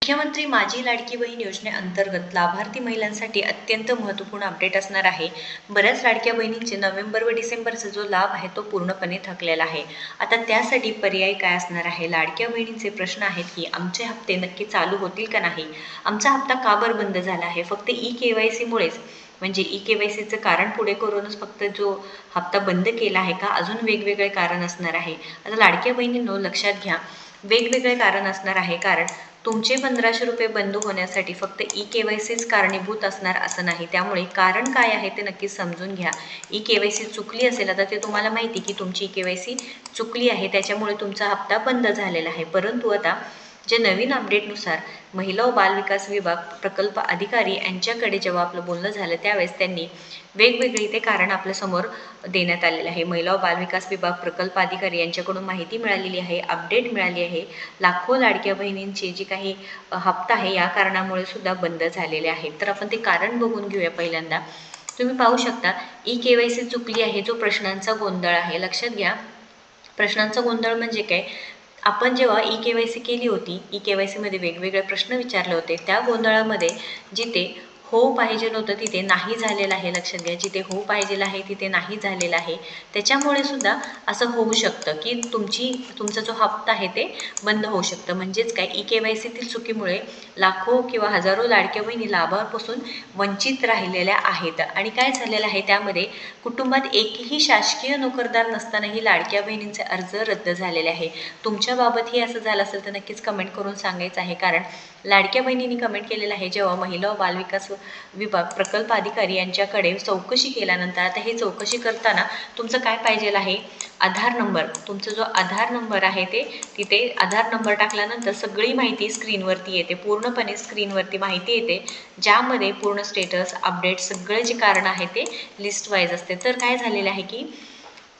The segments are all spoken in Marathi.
मुख्यमंत्री माझी लाडकी बहीण योजनेअंतर्गत लाभार्थी महिलांसाठी अत्यंत महत्त्वपूर्ण अपडेट असणार आहे. बऱ्याच लाडक्या बहिणींचे नोव्हेंबर व डिसेंबरचा जो लाभ आहे तो पूर्णपणे थकलेला आहे. आता त्यासाठी पर्याय काय असणार आहे? लाडक्या बहिणींचे प्रश्न आहेत की आमचे हप्ते नक्की चालू होतील का नाही? आमचा हप्ता का बरं बंद झाला आहे? फक्त KYC मुळेच म्हणजे KYCचं कारण पुढे करूनच फक्त जो हप्ता बंद केला आहे का? अजून वेगवेगळे कारण असणार आहे. आता लाडक्या बहिणींनो लक्षात घ्या, वेगवेगळे कारण असणार आहे. कारण तुमचे 1500 रुपये बंद होण्यासाठी फक्त KYCच कारणीभूत असणार असं नाही. त्यामुळे कारण काय आहे ते नक्कीच समजून घ्या. KYC चुकली असेल, आता ते तुम्हाला माहिती की तुमची KYC चुकली आहे, त्याच्यामुळे तुमचा हप्ता बंद झालेला आहे. परंतु आता जे नवीन अपडेटनुसार महिला व बालविकास विभाग प्रकल्प अधिकारी यांच्याकडे जेव्हा आपलं बोलणं झालं त्यावेळेस त्यांनी वेगवेगळी ते कारण आपल्यासमोर देण्यात आलेलं आहे. महिला व बालविकास विभाग प्रकल्प अधिकारी यांच्याकडून माहिती मिळालेली आहे, अपडेट मिळाली आहे. लाखो लाडक्या बहिणींची जी काही हप्ता आहे या कारणामुळे सुद्धा बंद झालेले आहेत. तर आपण ते कारण बघून घेऊया. पहिल्यांदा तुम्ही पाहू शकता KYC चुकली आहे, जो प्रश्नांचा गोंधळ आहे. लक्षात घ्या, प्रश्नांचा गोंधळ म्हणजे काय? आपण जेव्हा KYC केली होती, KYC मध्ये वेगवेगळे प्रश्न विचारले होते, त्या गोंधळामध्ये जिथे हो पाहिजे नव्हतं तिथे नाही झालेलं आहे. लक्षात घ्या, जिथे हो पाहिजे आहे तिथे नाही झालेलं आहे. त्याच्यामुळे सुद्धा असं होऊ शकतं की तुमचा जो हप्ता आहे ते बंद होऊ शकतं. म्हणजेच काय, KYCतील चुकीमुळे लाखो किंवा हजारो लाडक्या बहिणी लाभापासून वंचित राहिलेल्या आहेत. आणि काय झालेलं आहे, त्यामध्ये कुटुंबात एकही शासकीय नोकरदार नसतानाही लाडक्या बहिणींचे अर्ज रद्द झालेले आहे. तुमच्या बाबतही असं झालं असेल तर नक्कीच कमेंट करून सांगायचं आहे. कारण लाडक्या बहिणींनी कमेंट केलेलं आहे, जेव्हा महिला व बालविकास विभाग प्रकल्प अधिकारी यांच्याकडे चौकशी केल्यानंतर, आता हे चौकशी करताना तुमचं काय पाहिजे आहे? आधार नंबर. तुमचा जो आधार नंबर आहे ते तिथे आधार नंबर टाकल्यानंतर सगळी माहिती स्क्रीनवरती येते, पूर्णपणे स्क्रीनवरती माहिती येते, ज्यामध्ये पूर्ण स्टेटस अपडेट सगळे जे कारण आहे ते लिस्ट वाईज असते. तर काय झालेलं आहे की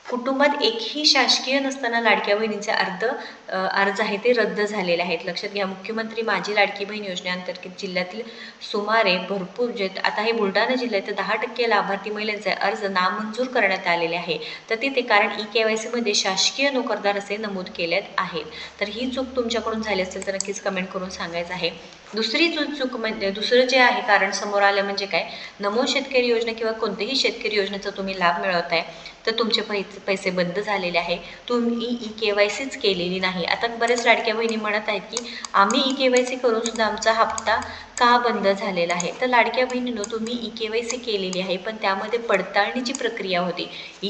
कुटुंबात एकही शासकीय नसताना लाडक्या बहिणींचे अर्ज आहे ते रद्द झालेले आहेत. लक्षात घ्या, मुख्यमंत्री माझी लाडकी बहीण योजनेअंतर्गत जिल्ह्यातील सुमारे भरपूर आता हे बुलढाणा जिल्ह्यात 10% लाभार्थी महिलांचे अर्ज नामंजूर करण्यात आलेले आहे. तर तिथे कारण KYC मध्ये शासकीय नोकरदार असे नमूद केले आहेत. तर ही चूक तुमच्याकडून झाली असेल तर नक्कीच कमेंट करून सांगायचं आहे. दुसरी चूक म्हणजे दुसरं जे आहे कारण समोर आलं म्हणजे काय, नमो शेतकरी योजना किंवा कोणत्याही शेतकरी योजनेचा तुम्ही लाभ मिळवत आहे तर तुमचे पैसे बंद झालेले आहे, तुम्ही KYCच केलेली नाही. आता बरेच लाडक्या बहिणी म्हणत आहेत की आम्ही KYC करून सुद्धा आमचा हप्ता का बंद झालेला आहे. तर लाडक्या बहिणींनो, तुम्ही KYC केलेली आहे, पण त्यामध्ये पडताळणीची प्रक्रिया होती.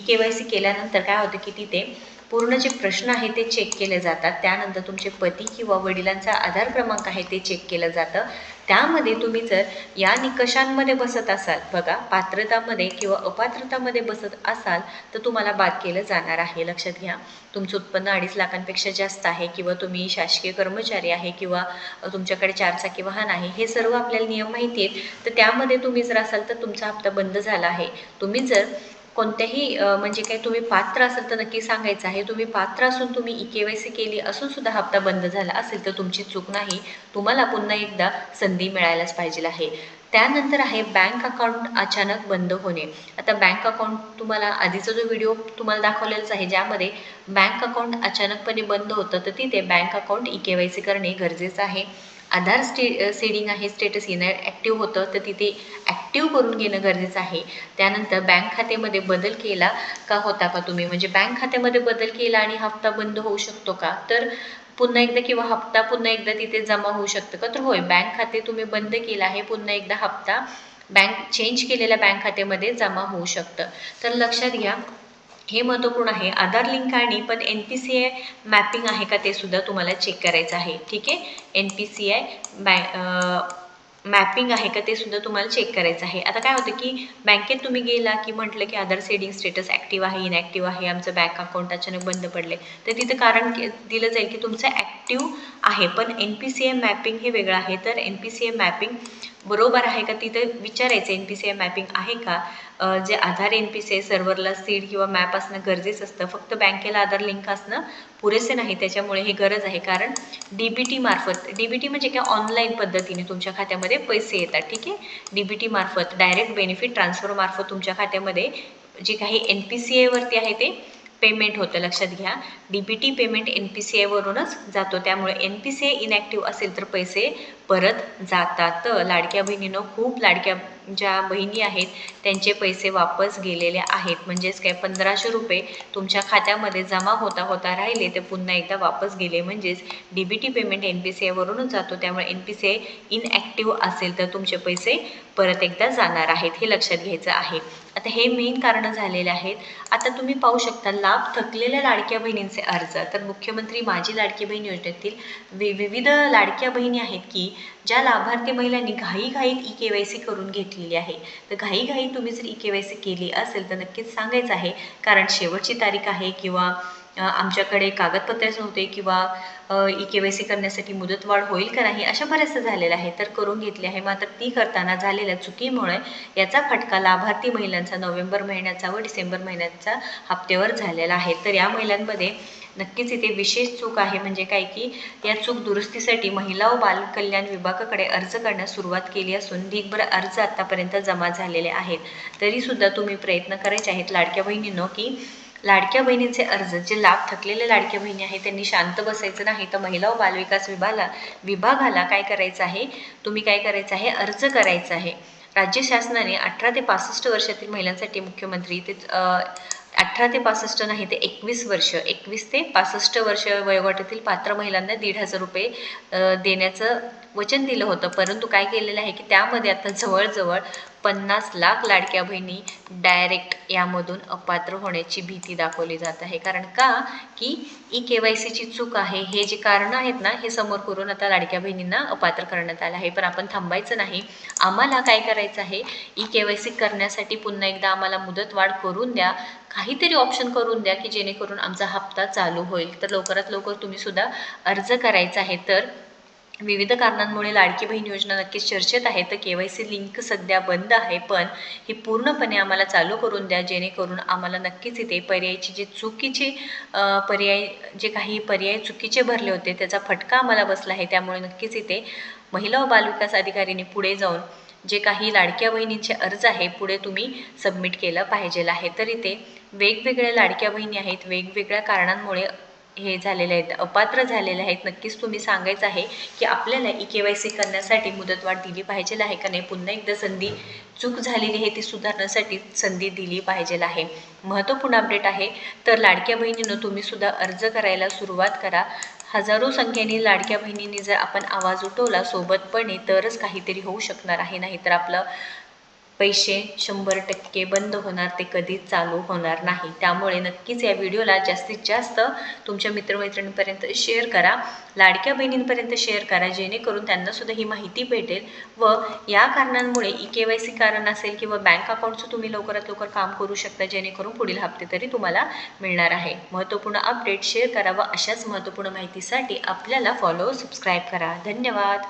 KYC केल्यानंतर काय होतं की तिथे पूर्ण जे प्रश्न आहे ते चेक केले जातात. त्यानंतर तुमचे पती किंवा वडिलांचा आधार क्रमांक आहे ते चेक केलं जातं. त्यामध्ये तुम्ही जर या निकषांमध्ये बसत असाल, बघा, पात्रतामध्ये किंवा अपात्रतामध्ये बसत असाल तर तुम्हाला बाद केलं जाणार आहे. लक्षात घ्या, तुमचं उत्पन्न 2.5 लाखांपेक्षा जास्त आहे किंवा तुम्ही शासकीय कर्मचारी आहे किंवा तुमच्याकडे 4 चाकी वाहन आहे, हे सर्व आपल्याला नियम माहिती आहेत. तर त्यामध्ये तुम्ही जर असाल तर तुमचा हप्ता बंद झाला आहे. तुम्ही जर कोणत्याही म्हणजे काय तुम्ही पात्र असाल तर नक्की सांगायचं आहे. तुम्ही पात्र असून तुम्ही KYC केली असून सुद्धा हप्ता बंद झाला असेल तर तुमची चूक नाही, तुम्हाला पुन्हा एकदा संधी मिळायलाच पाहिजे आहे. त्यानंतर आहे बँक अकाउंट अचानक बंद होणे. आता बँक अकाउंट तुम्हाला आधीचा जो व्हिडिओ तुम्हाला दाखवलेलाच आहे, ज्यामध्ये बँक अकाउंट अचानकपणे बंद होतं तर तिथे बँक अकाउंट KYC करणे गरजेचं आहे. आधार सीडिंग आहे, स्टेटस इनॲक्टिव्ह होतं तर तिथे ॲक्टिव्ह करून घेणं गरजेचं आहे. त्यानंतर बँक खात्यामध्ये बदल केला का होता का तुम्ही, म्हणजे बँक खात्यामध्ये बदल केला आणि हप्ता बंद होऊ शकतो का, तर पुन्हा एकदा किंवा हप्ता पुन्हा एकदा तिथे जमा होऊ शकतं का, तर होय, बँक खाते तुम्ही बंद केलं आहे, पुन्हा एकदा हप्ता बँक चेंज केलेल्या बँक खात्यामध्ये जमा होऊ शकतं. तर लक्षात घ्या, हे महत्त्वपूर्ण आहे. आधार लिंक आणि पण NPCI मॅपिंग आहे का ते सुद्धा तुम्हाला चेक करायचं आहे. ठीक आहे, NPCI मॅपिंग आहे का ते सुद्धा तुम्हाला चेक करायचं आहे. आता काय होतं की बँकेत तुम्ही गेला की म्हटलं की आधार सेडिंग स्टेटस ॲक्टिव्ह आहे, इनॲक्टिव्ह आहे, आमचं बँक अकाउंट अचानक बंद पडले, तर तिथं कारण दिलं जाईल की तुमचं ॲक्टिव्ह आहे. पण NPCI मॅपिंग हे वेगळं आहे. तर NPCI मॅपिंग बरोबर आहे का तिथं विचारायचं, NPCI मॅपिंग आहे का. जे आधार NPCI सर्व्हरला सीड किंवा मॅप असणं गरजेचं असतं, फक्त बँकेला आधार लिंक असणं पुरेसे नाही. त्याच्यामुळे ही गरज आहे. कारण DBT मार्फत, DBT म्हणजे काय, ऑनलाईन पद्धतीने तुमच्या खात्यामध्ये पैसे येतात. ठीक आहे, DBT मार्फत, डायरेक्ट बेनिफिट ट्रान्सफर मार्फत तुमच्या खात्यामध्ये जे काही NPCI वरती आहे ते पेमेंट होतं. लक्षात घ्या, DBT पेमेंट NPCI वरूनच जातो, त्यामुळे NPCI इनॅक्टिव्ह असेल तर पैसे परत जातात. लाडक्या बहिणीनं खूप लाडक्या ज्या बहिणी आहेत त्यांचे पैसे वापस गेलेले आहेत. म्हणजेच काय, 1500 रुपये तुमच्या खात्यामध्ये जमा होता होता राहिले ते पुन्हा एकदा वापस गेले. म्हणजेच DBT पेमेंट NPCI वरूनच जातो, त्यामुळे NPCI इनॅक्टिव्ह असेल तर तुमचे पैसे परत एकदा जाणार आहेत, हे लक्षात घ्यायचं आहे. आता हे मेन कारणं झालेले आहेत. आता तुम्ही पाहू शकता लाभ थकलेल्या लाडक्या बहिणींचे अर्ज. तर मुख्यमंत्री माझी लाडकी बहीण योजनेतील विविध लाडक्या बहिणी आहेत की ज्या लाभार्थी महिलांनी घाईघाईत EKYC करून घेतलेली आहे. तर घाईघाईत तुम्ही जर EKYC केली असेल तर नक्कीच सांगायचं आहे, कारण शेवटची तारीख आहे किंवा आमच्याकडे कागदपत्रेच नव्हते किंवा EKYC करण्यासाठी मुदतवाढ होईल का नाही, अशा बऱ्याचशा झालेल्या आहे. तर करून घेतली आहे, मात्र ती करताना झालेल्या चुकीमुळे याचा फटका लाभार्थी महिलांचा नोव्हेंबर महिन्याचा व डिसेंबर महिन्याचा हप्त्यावर झालेला आहे. तर या महिलांमध्ये नक्कीच इथे विशेष चूक आहे. म्हणजे काय की या चूक दुरुस्तीसाठी महिला व बाल कल्याण विभागाकडे अर्ज करण्यास सुरुवात केली असून ढीगभर अर्ज आतापर्यंत जमा झालेले आहेत. तरीसुद्धा तुम्ही प्रयत्न करायचे आहेत लाडक्या बहिणींनो की लाडक्या बहिणींचे अर्ज, जे लाभ थकलेल्या लाडक्या बहिणी आहेत त्यांनी शांत बसायचं नाही. तर महिला व बालविकास विभागाला काय करायचं आहे, तुम्ही काय करायचं आहे, अर्ज करायचा आहे. राज्य शासनाने 18 ते 65 वर्षातील महिलांसाठी मुख्यमंत्री ते 18 ते 65 नाही ते 21 वर्ष, 21 ते 65 वर्ष वयोगटातील पात्र महिलांना 1,500 रुपये देण्याचं वचन दिलं होतं. परंतु काय केलेलं आहे की त्यामध्ये आता जवळजवळ 50 लाख लाडक्या बहिणी डायरेक्ट यामधून अपात्र होण्याची भीती दाखवली जात आहे. कारण का की EKYCची चूक आहे. हे जे कारणं आहेत ना, हे समोर करून आता लाडक्या बहिणींना अपात्र करण्यात आलं आहे. पण आपण थांबायचं नाही. आम्हाला काय करायचं आहे, EKYC करण्यासाठी पुन्हा एकदा आम्हाला मुदतवाढ करून द्या, काहीतरी ऑप्शन करून द्या की जेणेकरून आमचा हप्ता चालू होईल. तर लवकरात लवकर तुम्ही सुद्धा अर्ज करायचा आहे. तर विविध कारणांमुळे लाडकी बहीण योजना नक्कीच चर्चेत आहे. तर KYC लिंक सध्या बंद आहे, पण ही पूर्णपणे आम्हाला चालू करून द्या, जेणेकरून आम्हाला नक्कीच इथे पर्यायची जे चुकीचे जे काही पर्याय चुकीचे भरले होते त्याचा फटका आम्हाला बसला आहे. त्यामुळे नक्कीच इथे महिला व बालविकास अधिकारीने पुढे जाऊन जे काही लाडक्या बहिणींचे अर्ज आहे पुढे तुम्ही सबमिट केलं पाहिजे आहे. तर इथे वेगवेगळ्या लाडक्या बहिणी आहेत, वेगवेगळ्या कारणांमुळे हे झालेले आहेत, अपात्र झालेले आहेत. नक्कीच तुम्ही सांगायचं आहे की आपल्याला EKYC करण्यासाठी मुदतवाढ दिली पाहिजे आहे का नाही, पुन्हा एकदा संधी, चूक झालेली आहे ती सुधारण्यासाठी संधी दिली पाहिजे आहे. महत्त्वपूर्ण अपडेट आहे. तर लाडक्या बहिणींनो तुम्ही सुद्धा अर्ज करायला सुरुवात करा. हजारो संख्येने लाडक्या बहिणींनी जर आपण आवाज उठवला सोबतपणे तरच काहीतरी होऊ शकणार आहे. नाही तर आपलं पैसे 100% बंद होणार, ते कधीच चालू होणार नाही. त्यामुळे नक्कीच या व्हिडिओला जास्तीत जास्त तुमच्या मित्रमैत्रिणींपर्यंत शेअर करा, लाडक्या बहिणींपर्यंत शेअर करा, जेणेकरून त्यांनासुद्धा ही माहिती भेटेल व या कारणांमुळे EKYC कारण असेल किंवा बँक अकाउंटचं तुम्ही लवकरात लवकर काम करू शकता, जेणेकरून पुढील हप्ते तरी तुम्हाला मिळणार आहे. महत्त्वपूर्ण अपडेट शेअर करा व अशाच महत्त्वपूर्ण माहितीसाठी आपल्याला सबस्क्राईब करा. धन्यवाद.